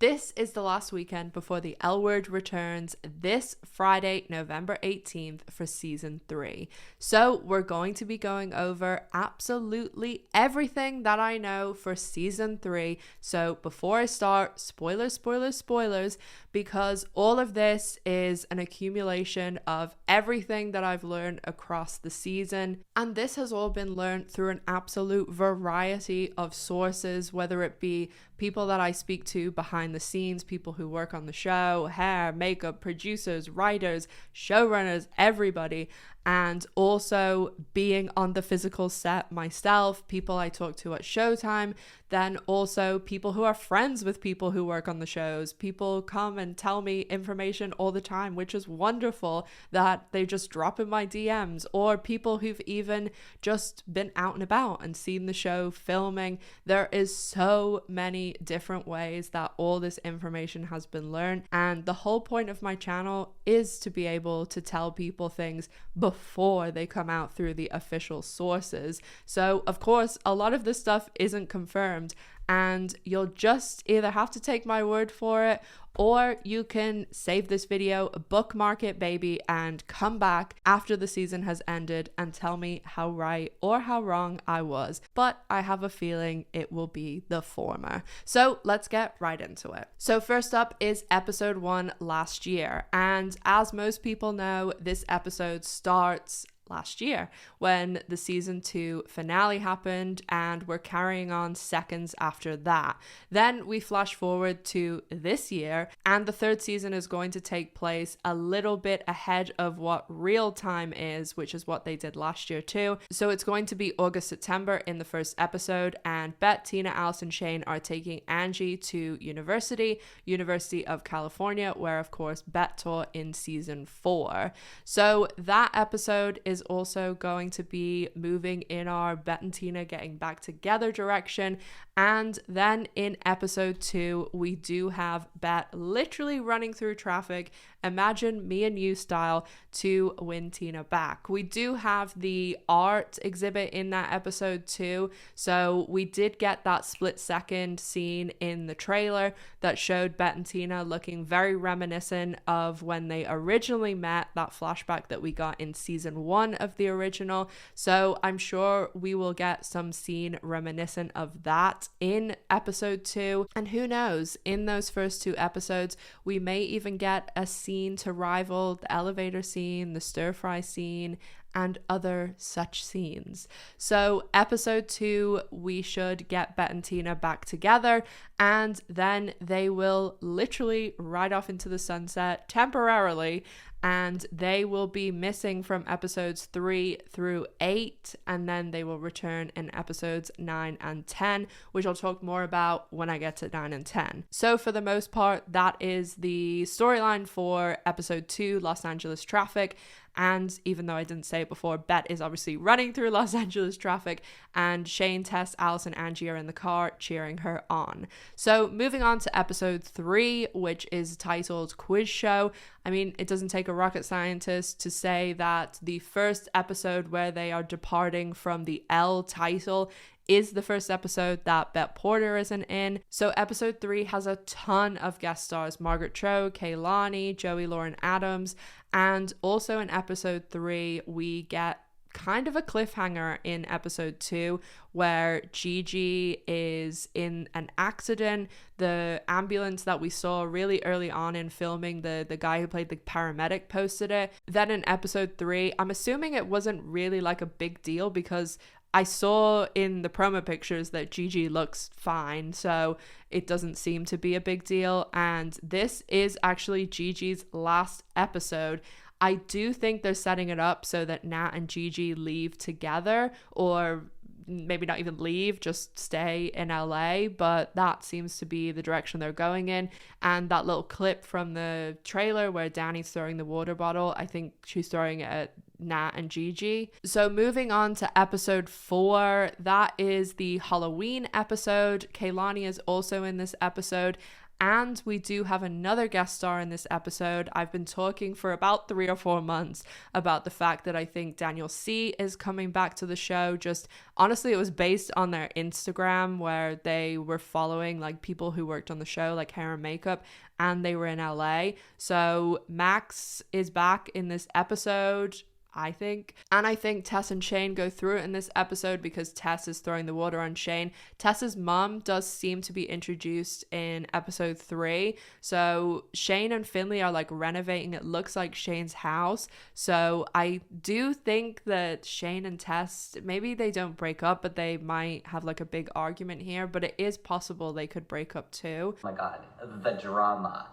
This is the last weekend before the L Word returns this Friday, November 18th for season 3. So we're going to be going over absolutely everything that I know for season 3. So before I start, spoilers, because all of this is an accumulation of everything that I've learned across the season. And this has all been learned through an absolute variety of sources, whether it be people that I speak to behind the scenes, people who work on the show, hair, makeup, producers, writers, showrunners, everybody, and also being on the physical set myself, people I talk to at Showtime, then also people who are friends with people who work on the shows. People come and tell me information all the time, which is wonderful, that they just drop in my DMs, or people who've even just been out and about and seen the show filming. There is so many different ways that all this information has been learned, and the whole point of my channel is to be able to tell people things before they come out through the official sources. So of course a lot of this stuff isn't confirmed, and you'll just either have to take my word for it, or you can save this video, bookmark it baby, and come back after the season has ended and tell me how right or how wrong I was. But I have a feeling it will be the former. So let's get right into it. So first up is episode 1 last year, and as most people know, this episode starts last year when the season 2 finale happened, and we're carrying on seconds after that. Then we flash forward to this year, and the 3rd season is going to take place a little bit ahead of what real time is, which is what they did last year too. So it's going to be August, September in the 1st episode, and Bette, Tina, Alice, and Shane are taking Angie to University of California, where of course Bette taught in season 4. So that episode is also going to be moving in our Bette and Tina getting back together direction. And then in episode 2, we do have Bette literally running through traffic, imagine me and you style, to win Tina back. We do have the art exhibit in that episode too, so we did get that split-second scene in the trailer that showed Bette and Tina looking very reminiscent of when they originally met, that flashback that we got in season 1 of the original. So I'm sure we will get some scene reminiscent of that in episode 2, and who knows, in those first 2 episodes we may even get a scene to rival the elevator scene, the stir fry scene, and other such scenes. So episode 2, we should get Bette and Tina back together, and then they will literally ride off into the sunset temporarily, and they will be missing from episodes 3 through 8, and then they will return in episodes 9 and 10, which I'll talk more about when I get to 9 and 10. So for the most part, that is the storyline for episode 2, Los Angeles traffic. And even though I didn't say it before, Bette is obviously running through Los Angeles traffic, and Shane, Tess, Alice, and Angie are in the car cheering her on. So moving on to episode 3, which is titled Quiz Show. I mean, it doesn't take a rocket scientist to say that the first episode where they are departing from the L title is the first episode that Bette Porter isn't in. So episode 3 has a ton of guest stars: Margaret Cho, Kehlani, Joey Lauren Adams, and also in episode 3 we get kind of a cliffhanger in episode 2 where Gigi is in an accident. The ambulance that we saw really early on in filming, the guy who played the paramedic posted it. Then in episode 3, I'm assuming it wasn't really like a big deal because I saw in the promo pictures that Gigi looks fine, so it doesn't seem to be a big deal. And this is actually Gigi's last episode. I do think they're setting it up so that Nat and Gigi leave together, or maybe not even leave, just stay in LA, but that seems to be the direction they're going in. And that little clip from the trailer where Dani's throwing the water bottle, I think she's throwing it at Nat and Gigi. So moving on to episode 4, that is the Halloween episode. Kehlani is also in this episode, And we do have another guest star in this episode. I've been talking for about 3 or 4 months about the fact that I think Daniel C is coming back to the show. Just honestly, it was based on their Instagram where they were following like people who worked on the show, like hair and makeup, and they were in LA. So Max is back in this episode, I think. And I think Tess and Shane go through it in this episode because Tess is throwing the water on Shane. Tess's mum does seem to be introduced in episode 3. So Shane and Finley are like renovating. It looks like Shane's house. So I do think that Shane and Tess, maybe they don't break up, but they might have like a big argument here. But it is possible they could break up too. Oh my God, the drama.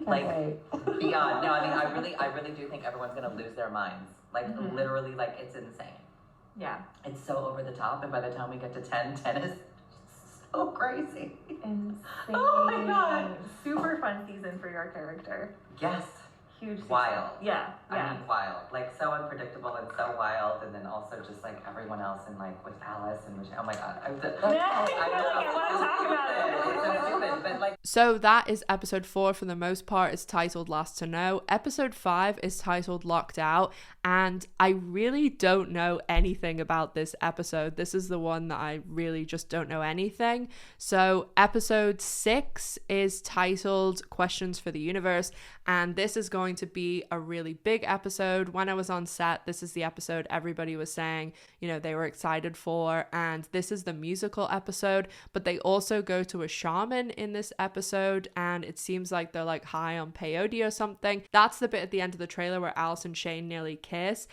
Like, beyond. No, I mean, I really do think everyone's gonna lose their minds. Like, literally, like, it's insane. Yeah. It's so over the top, and by the time we get to 10 is so crazy. Insane. Oh my God. Super fun season for your character. Yes. Huge season. Wild. Yeah. I mean, wild. Like, so unpredictable and so wild, and then also just, like, everyone else, and, like, with Alice and Michelle. Oh my God. I want to talk about it. It's so stupid, but, like. So that is episode 4 for the most part. It's titled Last to Know. Episode 5 is titled Locked Out, and I really don't know anything about this episode. This is the one that I really just don't know anything. So episode 6 is titled Questions for the Universe, and this is going to be a really big episode. When I was on set, this is the episode everybody was saying, you know, they were excited for, and this is the musical episode, but they also go to a shaman in this episode, and it seems like they're like high on peyote or something. That's the bit at the end of the trailer where Alice and Shane nearly kiss.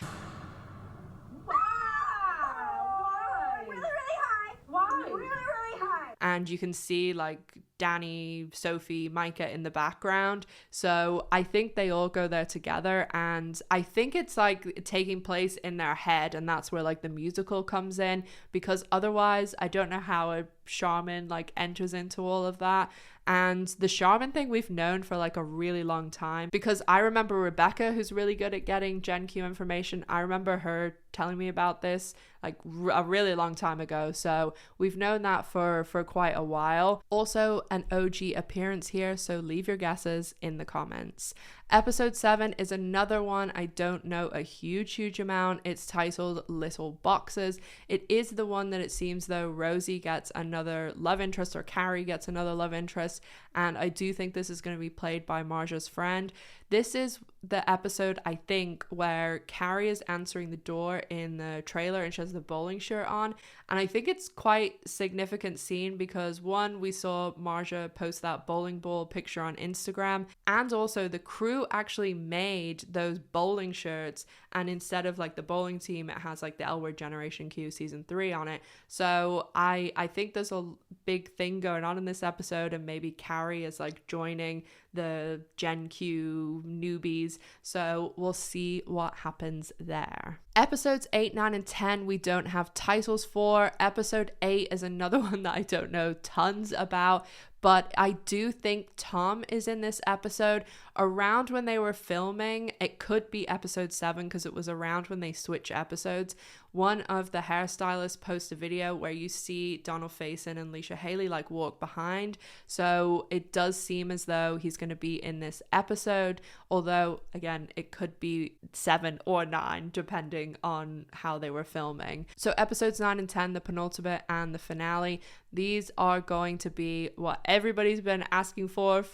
And you can see like Dani, Sophie, Micah in the background. So I think they all go there together, and I think it's like taking place in their head, and that's where like the musical comes in, because otherwise I don't know how a shaman like enters into all of that. And the shaman thing we've known for like a really long time, because I remember Rebecca, who's really good at getting Gen Q information. I remember her telling me about this like a really long time ago. So we've known that for quite a while. Also an OG appearance here, so leave your guesses in the comments. Episode 7 is another one I don't know a huge amount. It's titled Little Boxes. It is the one that it seems though Rosie gets another love interest, or Carrie gets another love interest, and I do think this is going to be played by Marja's friend. This is the episode, I think, where Carrie is answering the door in the trailer and she has the bowling shirt on. And I think it's quite significant scene because, one, we saw Marja post that bowling ball picture on Instagram, and also the crew actually made those bowling shirts, and instead of like the bowling team, it has like the L Word Generation Q season 3 on it. So I think there's a big thing going on in this episode, and maybe Carrie is like joining the Gen Q newbies. So we'll see what happens there. Episodes 8, 9, and 10 we don't have titles for. Episode 8 is another one that I don't know tons about, but I do think Tom is in this episode. Around when they were filming, it could be episode 7 because it was around when they switch episodes. One of the hairstylists posts a video where you see Donald Faison and Leisha Haley like walk behind. So it does seem as though he's going to be in this episode. Although, again, it could be 7 or 9 depending on how they were filming. So episodes 9 and 10, the penultimate and the finale, these are going to be what everybody's been asking for,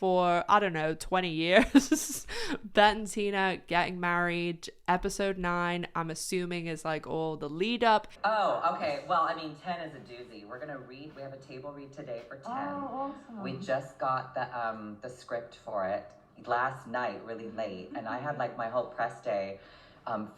I don't know, 20 years. Bette and Tina getting married. Episode 9, I'm assuming, is like all the lead up. Oh, okay. Well, I mean, 10 is a doozy. We're going to read. We have a table read today for 10. Oh, awesome. We just got the script for it last night, really late. And I had like my whole press day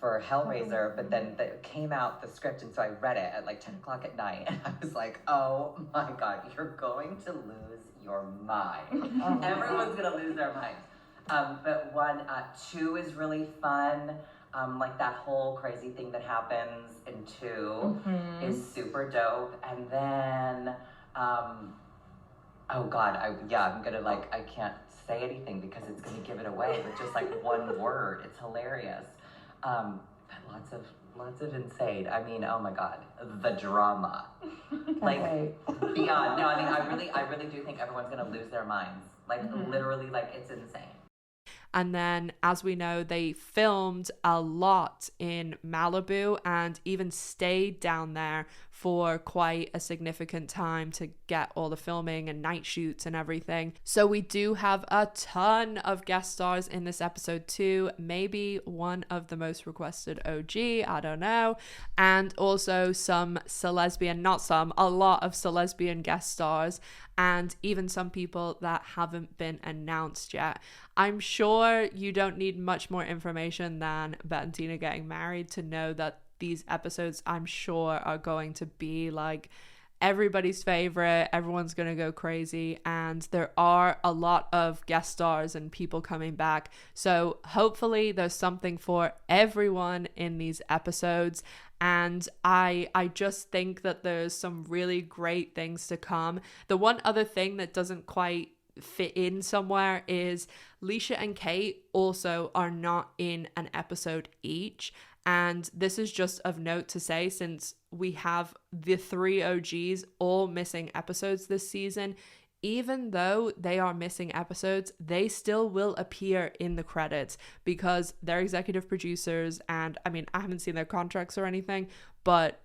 for Hellraiser, but then it came out the script, and so I read it at like 10 o'clock at night, and I was like, oh my God, you're going to lose your mind. Everyone's gonna lose their minds. But 2 is really fun. Like that whole crazy thing that happens in 2 is super dope. And then, oh God, I'm gonna like, I can't say anything because it's gonna give it away with just like one word. It's hilarious. But lots of insane. I mean, oh my God, the drama. Like beyond. No, I mean, I really do think everyone's gonna lose their minds. Like literally, like it's insane. And then, as we know, they filmed a lot in Malibu and even stayed down there for quite a significant time to get all the filming and night shoots and everything. So we do have a ton of guest stars in this episode too. Maybe one of the most requested OG, I don't know. And also some celesbian, not some, a lot of celesbian guest stars, and even some people that haven't been announced yet. I'm sure you don't need much more information than Bette and Tina getting married to know that these episodes, I'm sure, are going to be like everybody's favorite. Everyone's going to go crazy, and there are a lot of guest stars and people coming back. So hopefully there's something for everyone in these episodes. And I just think that there's some really great things to come. The one other thing that doesn't quite fit in somewhere is Leisha and Kate also are not in an episode each. And this is just of note to say, since we have the 3 OGs all missing episodes this season, even though they are missing episodes, they still will appear in the credits because they're executive producers. And I mean, I haven't seen their contracts or anything, but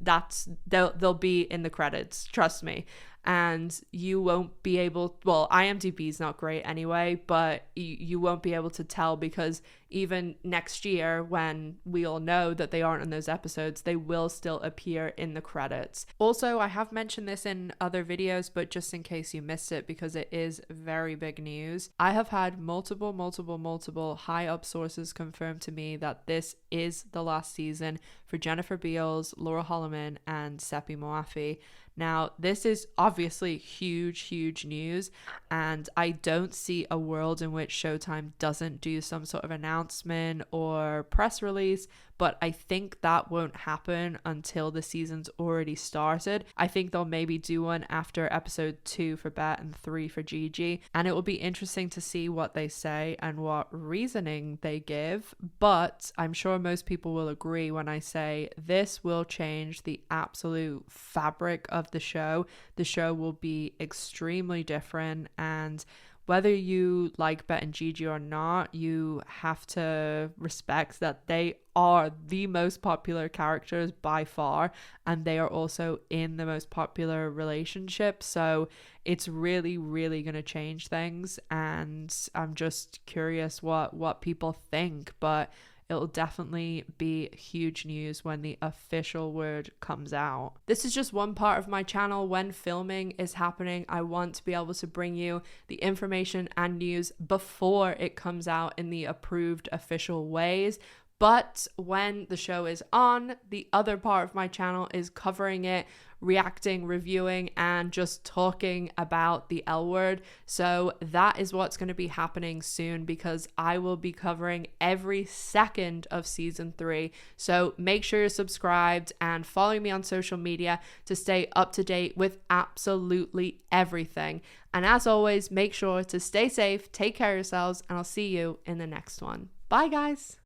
they'll be in the credits, trust me. And you won't be able, well, IMDb is not great anyway, but you won't be able to tell because even next year when we all know that they aren't in those episodes, they will still appear in the credits. Also, I have mentioned this in other videos, but just in case you missed it, because it is very big news, I have had multiple high up sources confirm to me that this is the last season for Jennifer Beals, Laurel Holloman, and Sepideh Moafi. Now, this is obviously huge news, and I don't see a world in which Showtime doesn't do some sort of announcement or press release, but I think that won't happen until the season's already started. I think they'll maybe do one after episode 2 for Bette and 3 for Gigi, and it will be interesting to see what they say and what reasoning they give, but I'm sure most people will agree when I say this will change the absolute fabric of the show. The show will be extremely different, and whether you like Bette and Gigi or not, you have to respect that they are the most popular characters by far, and they are also in the most popular relationship. So it's really going to change things, and I'm just curious what people think, but it'll definitely be huge news when the official word comes out. This is just one part of my channel. When filming is happening, I want to be able to bring you the information and news before it comes out in the approved official ways. But when the show is on, the other part of my channel is covering it, reacting, reviewing, and just talking about the L word. So that is what's going to be happening soon, because I will be covering every second of season 3. So make sure you're subscribed and following me on social media to stay up to date with absolutely everything. And as always, make sure to stay safe, take care of yourselves, and I'll see you in the next one. Bye, guys.